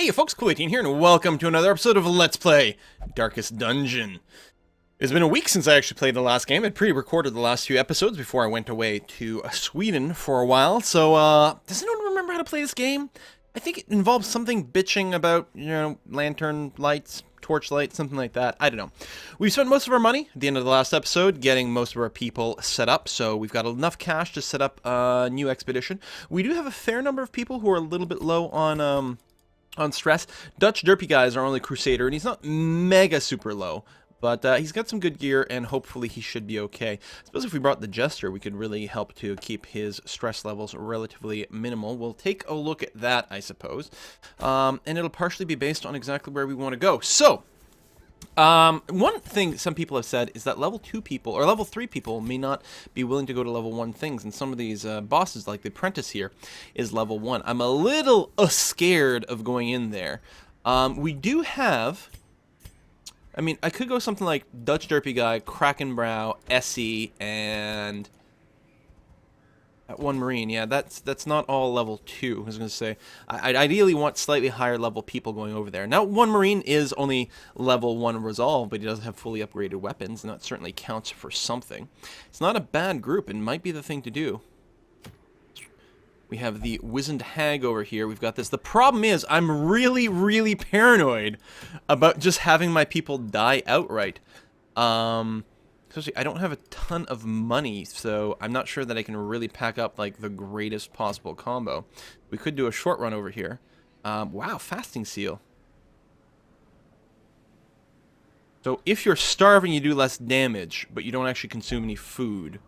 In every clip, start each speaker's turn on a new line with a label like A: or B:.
A: Hey folks, Cool18 here, and welcome to another episode of Let's Play Darkest Dungeon. It's been a week since I actually played the last game. I'd pre-recorded the last few episodes before I went away to Sweden for a while, so, does anyone remember how to play this game? I think it involves something bitching about, lantern lights, torch light, something like that. I don't know. We've spent most of our money at the end of the last episode getting most of our people set up, so we've got enough cash to set up a new expedition. We do have a fair number of people who are a little bit low on stress. Dutch Derpy Guy is our only crusader, and he's not mega super low, but he's got some good gear, and hopefully he should be okay. I suppose if we brought the Jester, we could really help to keep his stress levels relatively minimal. We'll take a look at that, I suppose, and it'll partially be based on exactly where we want to go. So, one thing some people have said is that level 2 people, or level 3 people, may not be willing to go to level 1 things, and some of these bosses, like the Apprentice here, is level 1. I'm a little scared of going in there. We do have... I mean, I could go something like Dutch Derpy Guy, Krakenbrow, Essie, and... that one Marine. Yeah, that's not all level 2, I was going to say. I'd ideally want slightly higher level people going over there. Now, one Marine is only level 1 Resolve, but he does have fully upgraded weapons, and that certainly counts for something. It's not a bad group, and might be the thing to do. We have the Wizened Hag over here. We've got this. The problem is, I'm really, really paranoid about just having my people die outright. Especially, I don't have a ton of money, so I'm not sure that I can really pack up, like, the greatest possible combo. We could do a short run over here. Wow, Fasting Seal. So, if you're starving, you do less damage, but you don't actually consume any food.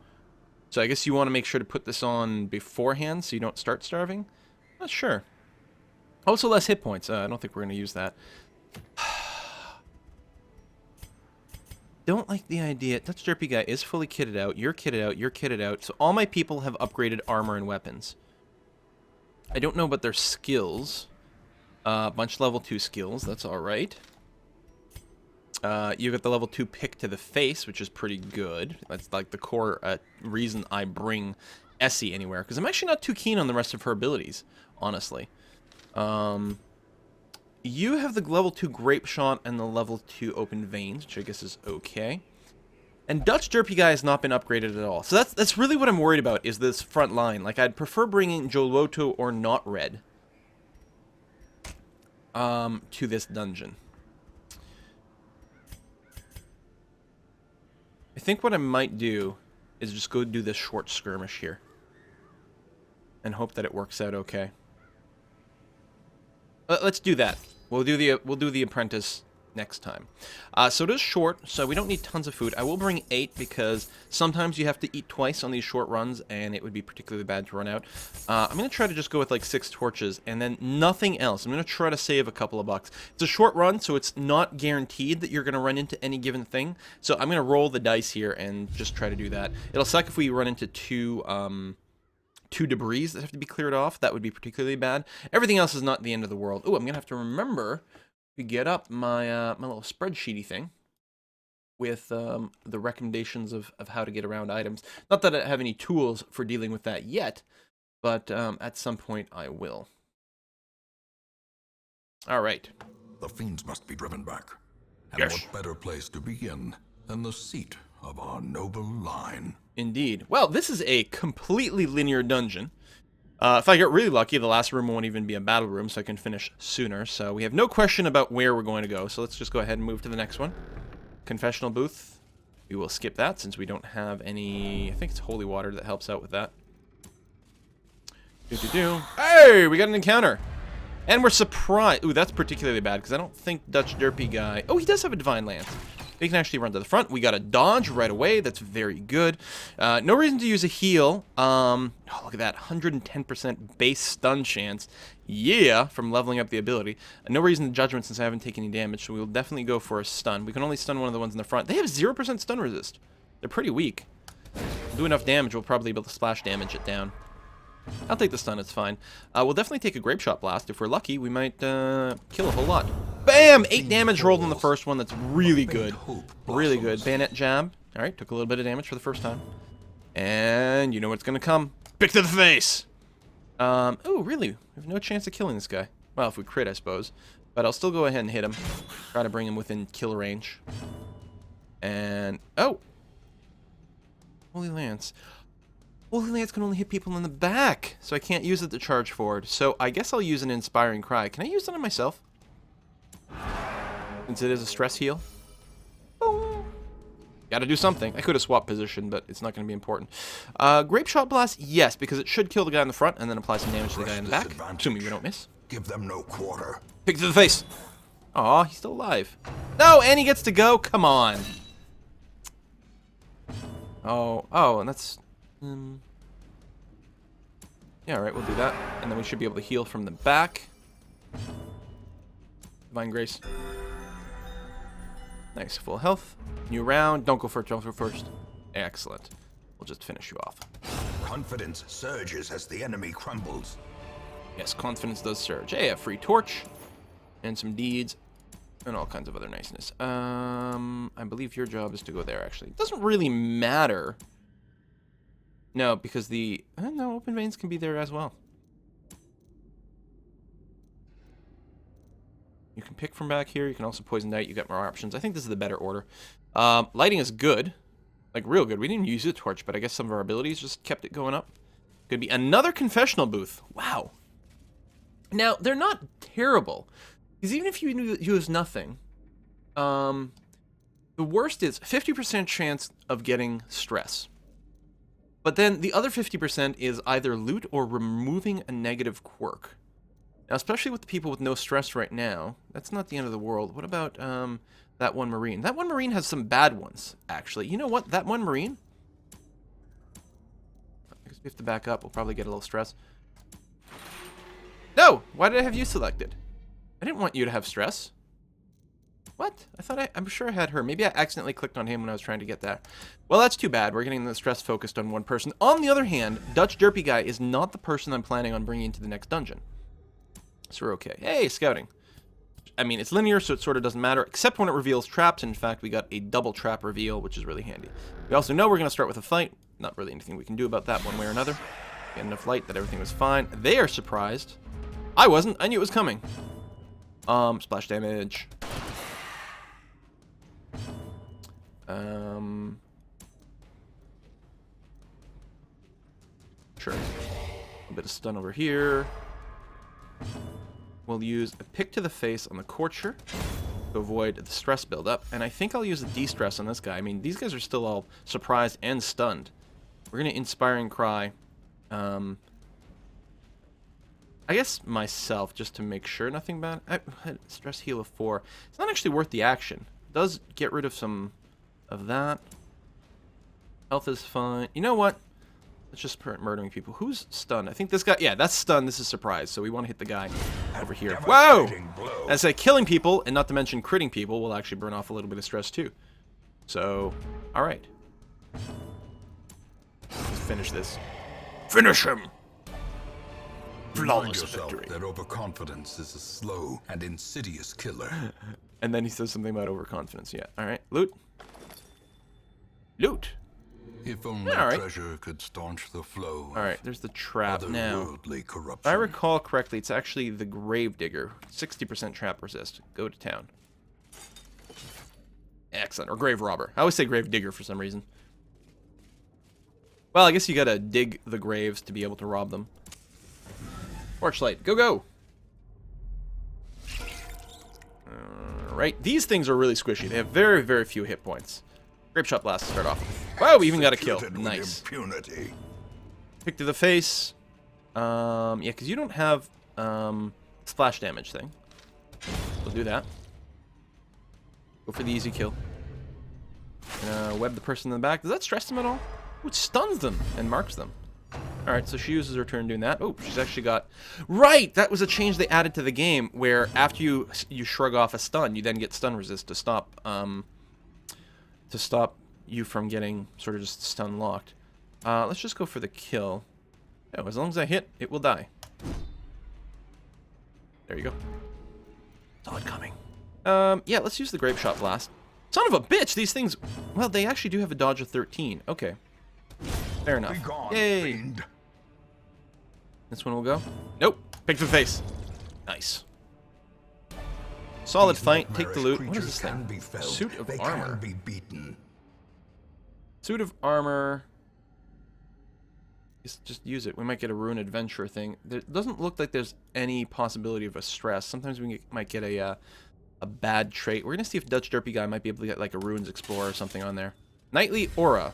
A: So, I guess you want to make sure to put this on beforehand so you don't start starving? Not sure. Also, less hit points. I don't think we're going to use that. Don't like the idea. Dutch Derpy Guy is fully kitted out. You're kitted out. You're kitted out. So all my people have upgraded armor and weapons. I don't know about their skills. Bunch level 2 skills. That's all right. You got the level 2 pick to the face, which is pretty good. That's like the core reason I bring Essie anywhere, because I'm actually not too keen on the rest of her abilities, honestly. You have the level 2 Grape Shot and the level 2 Open Veins, which I guess is okay. And Dutch Derpy Guy has not been upgraded at all. So that's really what I'm worried about, is this front line. Like, I'd prefer bringing Joloto or Not Red to this dungeon. I think what I might do is just go do this short skirmish here and hope that it works out okay. Let's do that. We'll do the Apprentice next time. So it is short, so we don't need tons of food. I will bring 8 because sometimes you have to eat twice on these short runs, and it would be particularly bad to run out. I'm going to try to just go with like 6 torches and then nothing else. I'm going to try to save a couple of bucks. It's a short run, so it's not guaranteed that you're going to run into any given thing. So I'm going to roll the dice here and just try to do that. It'll suck if we run into two debris that have to be cleared off. That would be particularly bad. Everything else is not the end of the world. Oh, I'm going to have to remember to get up my my little spreadsheety thing with the recommendations of how to get around items. Not that I have any tools for dealing with that yet, but at some point I will. All right.
B: The fiends must be driven back. And
A: Yes.
B: what better place to begin than the seat of our noble line?
A: Indeed. Well, this is a completely linear dungeon. If I get really lucky, the last room won't even be a battle room, so I can finish sooner. So we have no question about where we're going to go. So let's just go ahead and move to the next one. Confessional booth. We will skip that since we don't have any... I think it's holy water that helps out with that. Hey, we got an encounter. And we're surprised. Ooh, that's particularly bad because I don't think Dutch Derpy Guy... Oh, he does have a Divine Lance. They can actually run to the front. We got a dodge right away. That's very good. No reason to use a heal. Oh, look at that. 110% base stun chance. Yeah, from leveling up the ability. No reason to judgment since I haven't taken any damage, so we'll definitely go for a stun. We can only stun one of the ones in the front. They have 0% stun resist. They're pretty weak. Do enough damage, we'll probably be able to splash damage it down. I'll take the stun, it's fine. We'll definitely take a Grape Shot Blast. If we're lucky, we might kill a whole lot. Bam! 8 damage rolled on the first one. That's really good. Really good. Bayonet Jab. Alright, took a little bit of damage for the first time. And you know what's gonna come. Pick to the face! Oh, really? We have no chance of killing this guy. Well, if we crit, I suppose. But I'll still go ahead and hit him. Try to bring him within kill range. And... oh! Holy Lance. Holy Lance can only hit people in the back. So I can't use it to charge forward. So I guess I'll use an Inspiring Cry. Can I use it on myself? Since it is a stress heal. Boom. Gotta do something. I could have swapped position, but it's not going to be important. Grape Shot Blast, yes, because it should kill the guy in the front and then apply some damage to the guy in the back. Assuming we don't miss.
B: Give them no quarter.
A: Pick to the face. Aw, he's still alive. No, and he gets to go? Come on. Oh, and that's... yeah, alright, we'll do that. And then we should be able to heal from the back. Divine Grace. Nice, full health. New round. Don't go first. Excellent. We'll just finish you off.
B: Confidence surges as the enemy crumbles.
A: Yes, confidence does surge. Hey, a free torch. And some deeds. And all kinds of other niceness. I believe your job is to go there, actually. It doesn't really matter. No, because the... no, open veins can be there as well. You can pick from back here. You can also poison knight. You got more options. I think this is the better order. Lighting is good. Like, real good. We didn't use the torch, but I guess some of our abilities just kept it going up. Could be another confessional booth. Wow. Now, they're not terrible. Because even if you use nothing, the worst is 50% chance of getting stress. But then the other 50% is either loot or removing a negative quirk. Now, especially with the people with no stress right now, that's not the end of the world. What about that one Marine? That one Marine has some bad ones, actually. You know what? That one Marine... I guess we have to back up. We'll probably get a little stress. No! Why did I have you selected? I didn't want you to have stress. What? I thought I'm sure I had her. Maybe I accidentally clicked on him when I was trying to get that. Well, that's too bad. We're getting the stress focused on one person. On the other hand, Dutch Derpy Guy is not the person I'm planning on bringing into the next dungeon. So we're okay. Hey, scouting. I mean, it's linear, so it sort of doesn't matter, except when it reveals traps. In fact, we got a double trap reveal, which is really handy. We also know we're going to start with a fight. Not really anything we can do about that one way or another. Get enough light that everything was fine. They are surprised. I wasn't. I knew it was coming. Splash damage. Sure. A bit of stun over here. We'll use a pick to the face on the Courtier to avoid the stress buildup. And I think I'll use a de-stress on this guy. I mean, these guys are still all surprised and stunned. We're going to Inspiring Cry. I guess myself, just to make sure nothing bad. I had stress heal of 4. It's not actually worth the action. It does get rid of some of that. Health is fine. You know what? Let's just start murdering people. Who's stunned? I think this guy... yeah, that's stunned. This is surprise. So we want to hit the guy over here. Whoa! I say killing people, and not to mention critting people, will actually burn off a little bit of stress too. So, alright. Let's finish this. Finish him! Flawless victory.
B: That overconfidence is a slow and insidious killer.
A: And then he says something about overconfidence. Yeah, alright. Loot. Loot!
B: If only treasure could staunch the flow.
A: Alright, there's the trap now.
B: Corruption.
A: If I recall correctly, it's actually the Gravedigger. 60% trap resist. Go to town. Excellent. Or Grave Robber. I always say Gravedigger for some reason. Well, I guess you gotta dig the graves to be able to rob them. Torchlight. Go, go! Alright, these things are really squishy. They have very, very few hit points. Grape Shot Blast to start off. Whoa, we even got a kill. Nice.
B: Impunity.
A: Pick to the face. Yeah, because you don't have splash damage thing. We'll do that. Go for the easy kill. Web the person in the back. Does that stress them at all? Ooh, it stuns them and marks them. Alright, so she uses her turn doing that. Oh, she's actually got... right! That was a change they added to the game, where after you shrug off a stun, you then get stun resist to stop you from getting sort of just stun locked. Let's just go for the kill. Oh, as long as I hit, it will die. There you go. Saw it coming. Yeah, let's use the Grape Shot Blast. Son of a bitch, these things... well, they actually do have a dodge of 13. Okay. Fair enough. Yay! This one will go. Nope. Pick to the face. Nice. Solid
B: These
A: fight. Take the
B: nightmarish
A: loot. What is this
B: creatures can
A: thing?
B: be felled.
A: Suit of
B: They
A: armor.
B: can be beaten.
A: Suit of armor. Just use it. We might get a rune adventure thing. There doesn't look like there's any possibility of a stress. Sometimes we might get a bad trait. We're gonna see if Dutch Derpy guy might be able to get like a runes explorer or something on there. Knightly aura.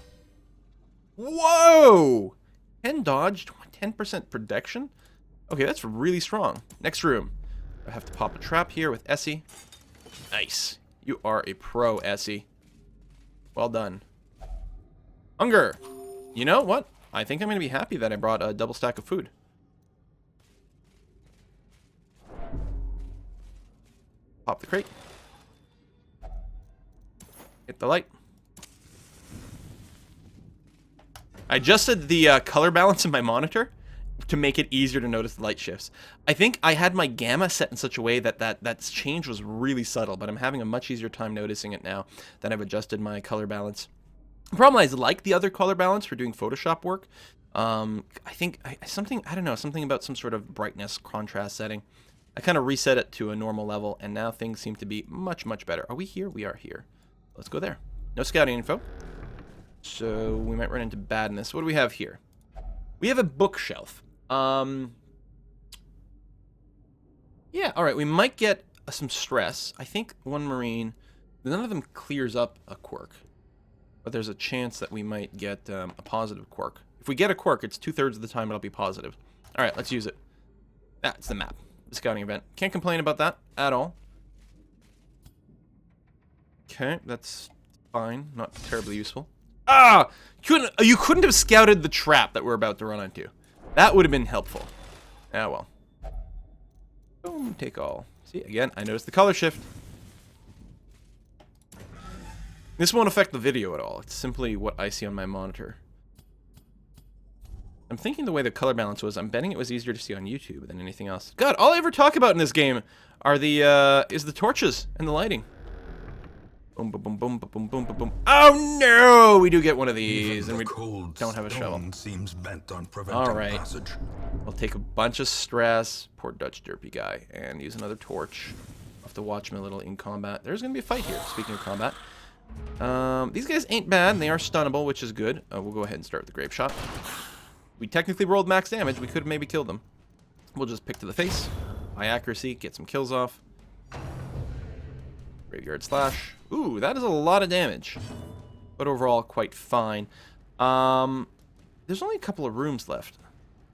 A: Whoa! 10 dodge, 10% protection. Okay, that's really strong. Next room. I have to pop a trap here with Essie. Nice. You are a pro, Essie. Well done. Hunger. You know what? I think I'm going to be happy that I brought a double stack of food. Pop the crate. Hit the light. I adjusted the color balance in my monitor to make it easier to notice the light shifts. I think I had my gamma set in such a way that change was really subtle, but I'm having a much easier time noticing it now that I've adjusted my color balance. The problem is, like the other color balance for doing Photoshop work, I think something about some sort of brightness contrast setting. I kind of reset it to a normal level, and now things seem to be much, much better. Are we here? We are here. Let's go there. No scouting info. So we might run into badness. What do we have here? We have a bookshelf. Yeah, alright, we might get some stress. I think one marine, none of them clears up a quirk. But there's a chance that we might get a positive quirk. If we get a quirk, it's 2/3 of the time it'll be positive. Alright, let's use it. That's the map. The scouting event. Can't complain about that at all. Okay, that's fine. Not terribly useful. Ah! You couldn't have scouted the trap that we're about to run into. That would have been helpful. Ah, well. Boom, take all. See, again, I noticed the color shift. This won't affect the video at all. It's simply what I see on my monitor. I'm thinking the way the color balance was, I'm betting it was easier to see on YouTube than anything else. God, all I ever talk about in this game are is the torches and the lighting. Boom, boom, boom, boom, boom, boom, boom, boom. Oh no! We do get one of these, and we don't have a shovel.
B: Seems bent on preventing
A: Alright.
B: passage.
A: We'll take a bunch of stress. Poor Dutch Derpy guy. And use another torch. I'll have to watch him a little in combat. There's going to be a fight here, speaking of combat. These guys ain't bad. They are stunnable, which is good. We'll go ahead and start with the grape shot. We technically rolled max damage. We could have maybe killed them. We'll just pick to the face. High accuracy. Get some kills off. Graveyard slash. Ooh, that is a lot of damage. But overall, quite fine. There's only a couple of rooms left.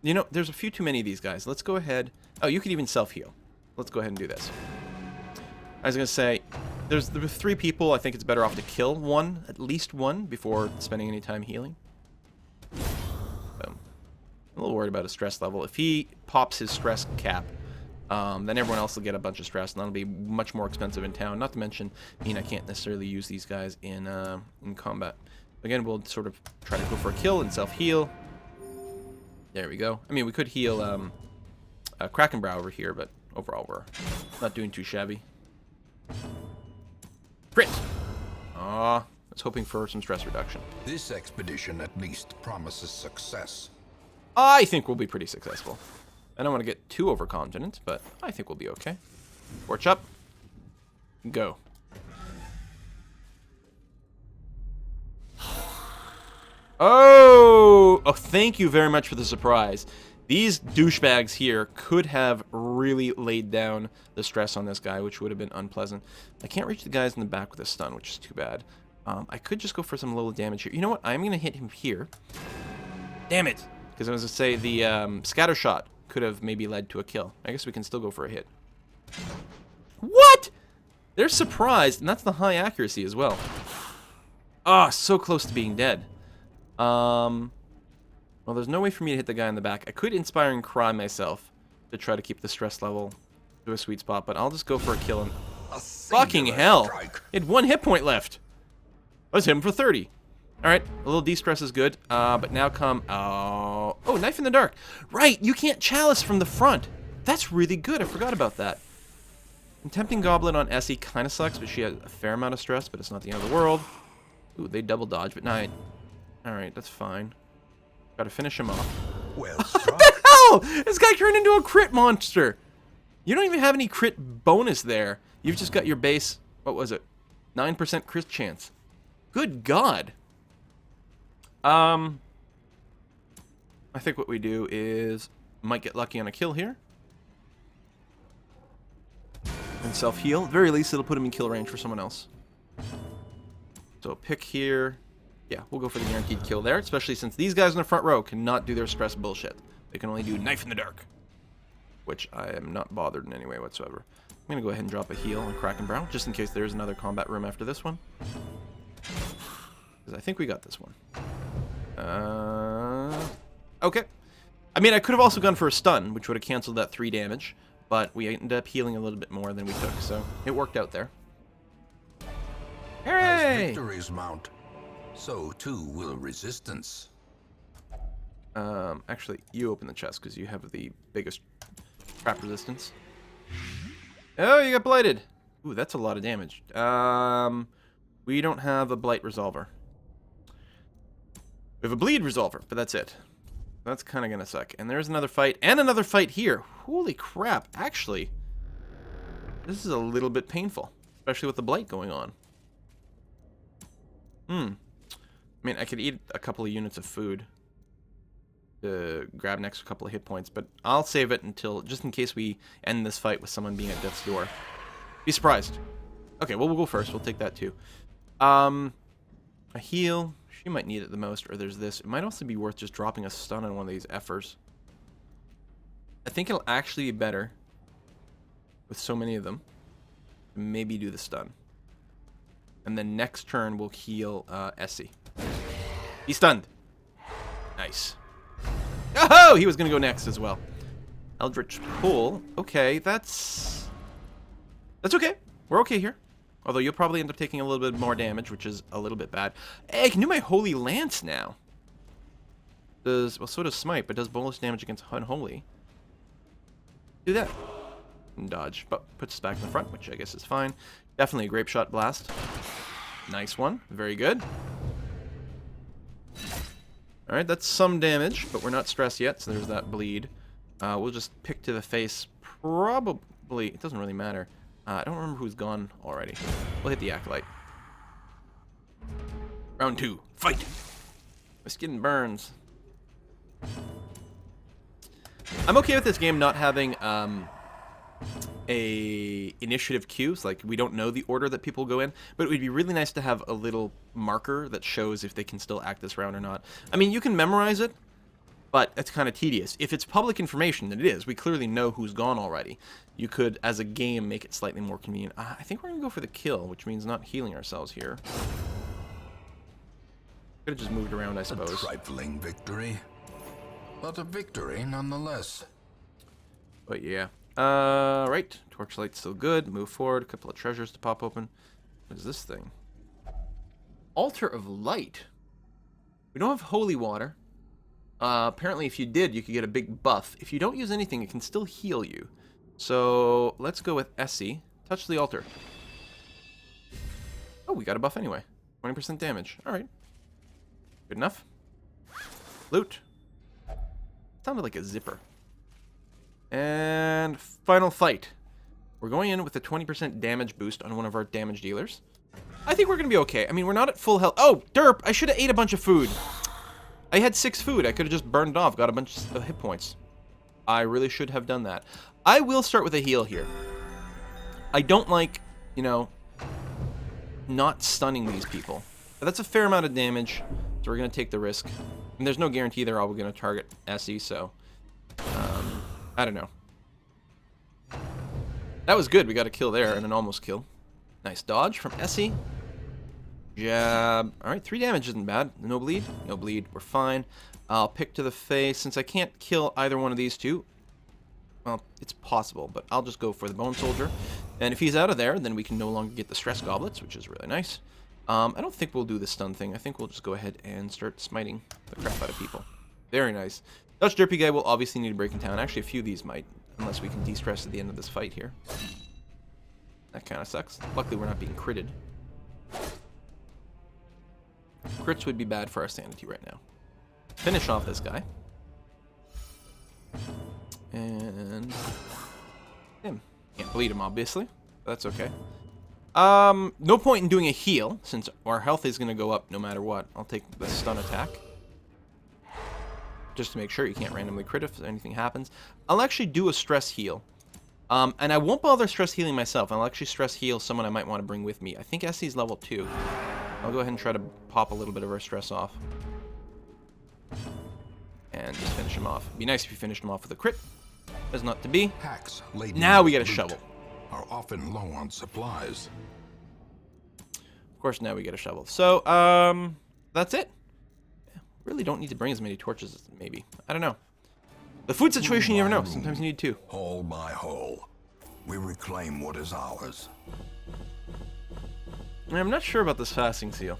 A: You know, there's a few too many of these guys. Let's go ahead. Oh, you could even self-heal. Let's go ahead and do this. I was going to say, there were 3 people. I think it's better off to kill one, at least one, before spending any time healing. Boom. I'm a little worried about his stress level. If he pops his stress cap, then everyone else will get a bunch of stress, and that'll be much more expensive in town. Not to mention, I can't necessarily use these guys in combat. Again, we'll sort of try to go for a kill and self-heal. There we go. I mean, we could heal Krakenbrow over here, but overall we're not doing too shabby. Crit! Aw, I was hoping for some stress reduction.
B: This expedition at least promises success.
A: I think we'll be pretty successful. I don't want to get too overconfident, but I think we'll be okay. Torch up. Go. Oh, thank you very much for the surprise. These douchebags here could have really laid down the stress on this guy, which would have been unpleasant. I can't reach the guys in the back with a stun, which is too bad. I could just go for some little damage here. You know what? I'm going to hit him here. Damn it. Because I was going to say the scatter shot could have maybe led to a kill. I guess we can still go for a hit. What? They're surprised, and that's the high accuracy as well. Ah, so close to being dead. Well, there's no way for me to hit the guy in the back. I could Inspiring Cry myself to try to keep the stress level to a sweet spot, but I'll just go for a kill and... Fucking hell! He had 1 hit point left. Let's hit him for 30. Alright, a little de-stress is good, but now come... Oh, Knife in the Dark. Right, you can't chalice from the front. That's really good, I forgot about that. Tempting Goblet on Essie kind of sucks, but she has a fair amount of stress, but it's not the end of the world. Ooh, they double dodge, but not... Alright, that's fine. Gotta finish him off.
B: Well
A: What the hell? This guy turned into a crit monster! You don't even have any crit bonus there. You've just got your base, what was it? 9% crit chance. Good God. I think what we do is might get lucky on a kill here. And self-heal. At the very least, it'll put him in kill range for someone else. So pick here. Yeah, we'll go for the guaranteed kill there, especially since these guys in the front row cannot do their stress bullshit. They can only do knife in the dark, which I am not bothered in any way whatsoever. I'm going to go ahead and drop a heal on Krakenbrow, just in case there's another combat room after this one. Because I think we got this one. Okay. I mean, I could have also gone for a stun, which would have canceled that 3 damage, but we ended up healing a little bit more than we took, so it worked out there.
B: As victories mount, so too will resistance.
A: Actually, you open the chest because you have the biggest trap resistance. Oh, you got blighted. Ooh, that's a lot of damage. We don't have a blight resolver. We have a bleed resolver, but that's it. That's kind of gonna suck. And there's another fight, and another fight here. Holy crap! Actually, this is a little bit painful, especially with the blight going on. I mean, I could eat a couple of units of food to grab an extra couple of hit points, but I'll save it until, just in case we end this fight with someone being at death's door. Be surprised. Okay, well, we'll go first. We'll take that too. A heal. She might need it the most, or there's this. It might also be worth just dropping a stun on one of these effers. I think it'll actually be better with so many of them. Maybe do the stun. And then next turn, we'll heal Essie. He's stunned. Nice. Oh, he was going to go next as well. Eldritch Pull. Okay, that's okay. We're okay here. Although you'll probably end up taking a little bit more damage, which is a little bit bad. Hey, I can do my Holy Lance now. Well, so does Smite, but does bonus damage against Unholy. Do that. And dodge, but puts us back in the front, which I guess is fine. Definitely a Grape Shot Blast. Nice one. Very good. Alright, that's some damage, but we're not stressed yet, so there's that bleed. We'll just pick to the face. Probably, it doesn't really matter. I don't remember who's gone already. We'll hit the Acolyte. Round 2. Fight! My skin burns. I'm okay with this game not having a initiative queue. So, like, we don't know the order that people go in, but it would be really nice to have a little marker that shows if they can still act this round or not. I mean, you can memorize it, but it's kind of tedious. If it's public information, then it is. We clearly know who's gone already. You could, as a game, make it slightly more convenient. I think we're going to go for the kill, which means not healing ourselves here. Could have just moved around, I suppose.
B: A trifling victory, but a victory nonetheless.
A: But yeah. Right. Torchlight's still good. Move forward. A couple of treasures to pop open. What is this thing? Altar of Light. We don't have holy water. Apparently, if you did, you could get a big buff. If you don't use anything, it can still heal you. So, let's go with Essie. Touch the altar. Oh, we got a buff anyway. 20% damage. Alright. Good enough. Loot. Sounded like a zipper. And final fight. We're going in with a 20% damage boost on one of our damage dealers. I think we're going to be okay. I mean, we're not at full health. Oh, derp! I should have ate a bunch of food. I had 6 food. I could have just burned it off, got a bunch of hit points. I really should have done that. I will start with a heal here. I don't like, you know, not stunning these people. But that's a fair amount of damage, so we're going to take the risk. And there's no guarantee they're all going to target Essie, so... I don't know. That was good. We got a kill there and an almost kill. Nice dodge from Essie. Jab. Alright, 3 damage isn't bad. No bleed? No bleed. We're fine. I'll pick to the face. Since I can't kill either one of these two, well, it's possible, but I'll just go for the Bone Soldier. And if he's out of there, then we can no longer get the Stress Goblets, which is really nice. I don't think we'll do the stun thing. I think we'll just go ahead and start smiting the crap out of people. Very nice. Dutch Derpy guy will obviously need a break in town. Actually, a few of these might, unless we can de-stress at the end of this fight here. That kind of sucks. Luckily, we're not being critted. Crits would be bad for our sanity right now. Finish off this guy. And him. Can't bleed him, obviously. But that's okay. No point in doing a heal, since our health is going to go up no matter what. I'll take the stun attack. Just to make sure you can't randomly crit if anything happens. I'll actually do a stress heal. And I won't bother stress healing myself. I'll actually stress heal someone I might want to bring with me. I think Essie's level 2. I'll go ahead and try to pop a little bit of our stress off. And just finish him off. It'd be nice if you finished him off with a crit. As not to be.
B: Packs laden
A: Now we
B: with
A: get a
B: loot
A: shovel.
B: Are often low on supplies.
A: Of course, now we get a shovel. So, that's it. Really don't need to bring as many torches as maybe. I don't know. The food situation, you never know. Sometimes you need 2.
B: Hole by hole, we reclaim what is ours.
A: I'm not sure about this fasting seal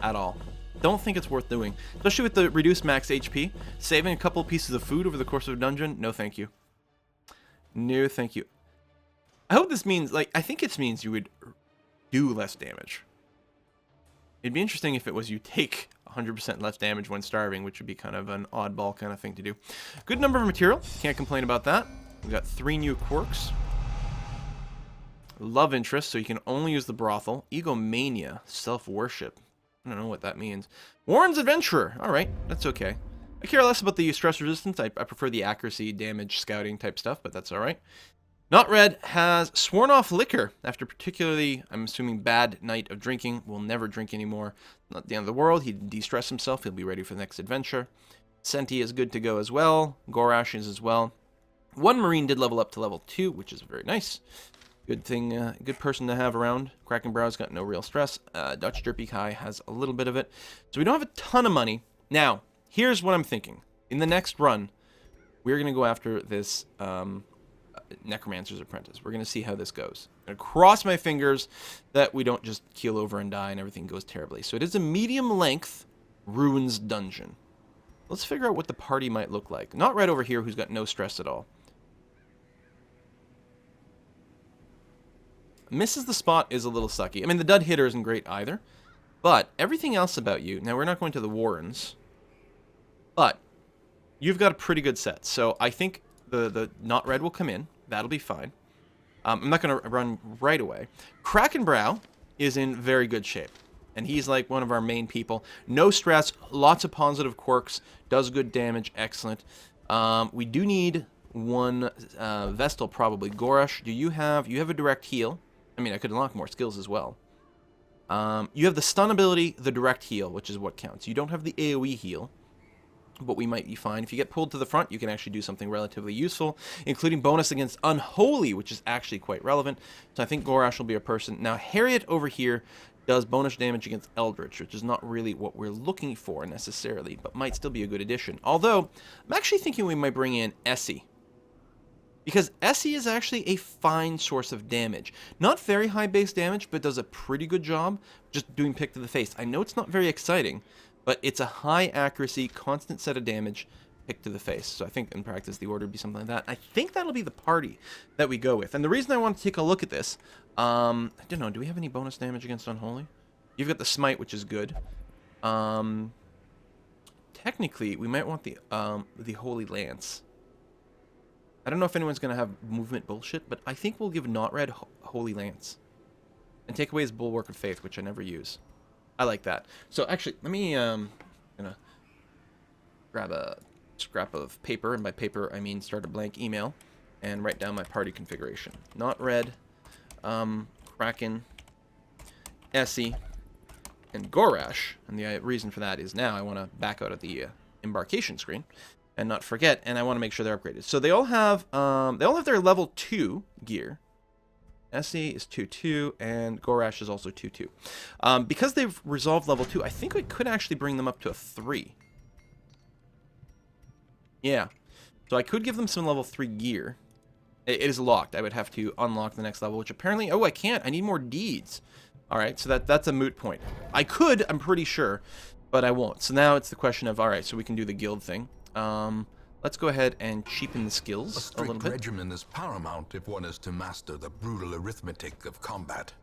A: at all. Don't think it's worth doing. Especially with the reduced max HP. Saving a couple of pieces of food over the course of a dungeon, no thank you. No thank you. I hope this means, like, I think it means you would do less damage. It'd be interesting if it was you take 100% less damage when starving, which would be kind of an oddball kind of thing to do. Good number of material. Can't complain about that. We've got 3 new quirks. Love interest, so you can only use the brothel. Egomania, self-worship. I don't know what that means. Warren's adventurer. All right, that's okay. I care less about the stress resistance. I prefer the accuracy, damage, scouting type stuff, but that's all right. Not Red has sworn off liquor after particularly, I'm assuming, bad night of drinking. Will never drink anymore. Not the end of the world. He de-stress himself. He'll be ready for the next adventure. Senti is good to go as well. Gorash is as well. One Marine did level up to level 2, which is very nice. Good thing, good person to have around. Kraken Brow's got no real stress. Dutch Derpy Kai has a little bit of it. So we don't have a ton of money. Now, here's what I'm thinking. In the next run, we're going to go after this Necromancer's Apprentice. We're going to see how this goes. I'm going to cross my fingers that we don't just keel over and die and everything goes terribly. So it is a medium-length Ruins dungeon. Let's figure out what the party might look like. Not right over here, who's got no stress at all. Misses the spot is a little sucky. I mean, the dud hitter isn't great either. But everything else about you... Now, we're not going to the Warrens. But you've got a pretty good set. So I think the Not Red will come in. That'll be fine. I'm not going to run right away. Krakenbrow is in very good shape. And he's like one of our main people. No stress. Lots of positive quirks. Does good damage. Excellent. We do need one Vestal probably. Gorash, do you have... You have a direct heal. I mean, I could unlock more skills as well. You have the stun ability, the direct heal, which is what counts. You don't have the AoE heal, but we might be fine. If you get pulled to the front, you can actually do something relatively useful, including bonus against Unholy, which is actually quite relevant. So I think Gorash will be a person. Now, Harriet over here does bonus damage against Eldritch, which is not really what we're looking for necessarily, but might still be a good addition. Although, I'm actually thinking we might bring in Essie. Because Essie is actually a fine source of damage. Not very high base damage, but does a pretty good job just doing pick to the face. I know it's not very exciting, but it's a high accuracy, constant set of damage, pick to the face. So I think in practice the order would be something like that. I think that'll be the party that we go with. And the reason I want to take a look at this, I don't know, do we have any bonus damage against Unholy? You've got the Smite, which is good. Technically, we might want the Holy Lance. I don't know if anyone's going to have movement bullshit, but I think we'll give Not Red Holy Lance. And take away his Bulwark of Faith, which I never use. I like that. So actually, let me gonna grab a scrap of paper, and by paper I mean start a blank email, and write down my party configuration. Not Red, Kraken, Essie, and Gorash. And the reason for that is now I want to back out of the embarkation screen. And not forget, and I want to make sure they're upgraded. So they all have their level 2 gear. Essie is 2-2, and Gorash is also 2-2. Because they've resolved level 2, I think we could actually bring them up to a 3. Yeah. So I could give them some level 3 gear. It is locked. I would have to unlock the next level, which apparently... Oh, I can't. I need more deeds. Alright, so that's a moot point. I could, I'm pretty sure, but I won't. So now it's the question of, alright, so we can do the guild thing. Let's go ahead and cheapen the skills a little bit.
B: Regimen is paramount if one is to master the brutal arithmetic of combat.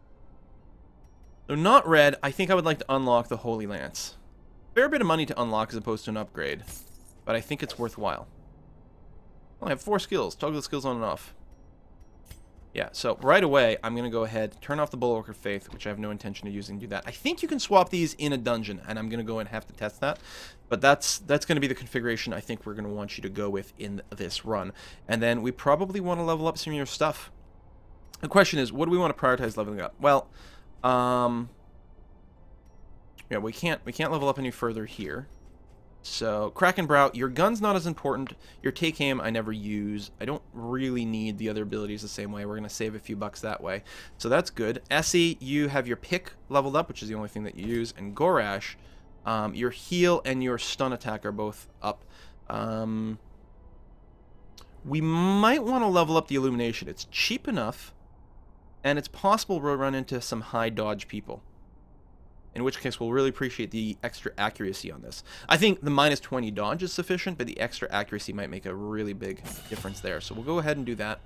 A: So Not Red, I think I would like to unlock the Holy Lance. Fair bit of money to unlock as opposed to an upgrade, but I think it's worthwhile. Well, I have 4 skills. Toggle the skills on and off. Yeah, so right away, I'm going to go ahead, turn off the Bulwark of Faith, which I have no intention of using, do that. I think you can swap these in a dungeon, and I'm going to go and have to test that. But that's going to be the configuration I think we're going to want you to go with in this run. And then we probably want to level up some of your stuff. The question is, what do we want to prioritize leveling up? Well, yeah, we can't level up any further here. So, Krakenbrow, your gun's not as important. Your take aim I never use. I don't really need the other abilities the same way. We're going to save a few bucks that way. So that's good. Essie, you have your pick leveled up, which is the only thing that you use. And Gorash, your heal and your stun attack are both up. We might want to level up the illumination. It's cheap enough, and it's possible we'll run into some high dodge people. In which case, we'll really appreciate the extra accuracy on this. I think the minus 20 dodge is sufficient, but the extra accuracy might make a really big difference there. So we'll go ahead and do that,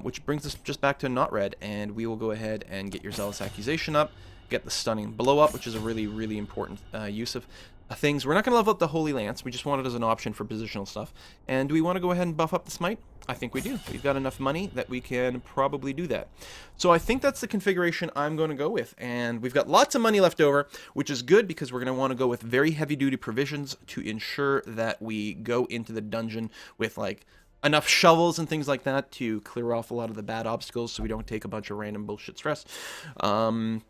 A: which brings us just back to not red, and we will go ahead and get your Zealous Accusation up, get the Stunning Blow up, which is a really, really important use of things. We're not going to level up the Holy Lance. We just want it as an option for positional stuff. And do we want to go ahead and buff up the Smite? I think we do. We've got enough money that we can probably do that. So I think that's the configuration I'm going to go with. And we've got lots of money left over, which is good because we're going to want to go with very heavy-duty provisions to ensure that we go into the dungeon with, like, enough shovels and things like that to clear off a lot of the bad obstacles so we don't take a bunch of random bullshit stress. And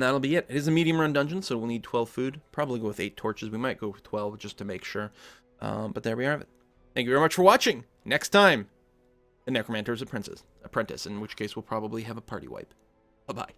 A: that'll be it. It is a medium run dungeon, so we'll need 12 food. Probably go with 8 torches. We might go with 12 just to make sure. But there we have it. Thank you very much for watching. Next time, the Necromancer's Apprentice, in which case we'll probably have a party wipe. Bye-bye.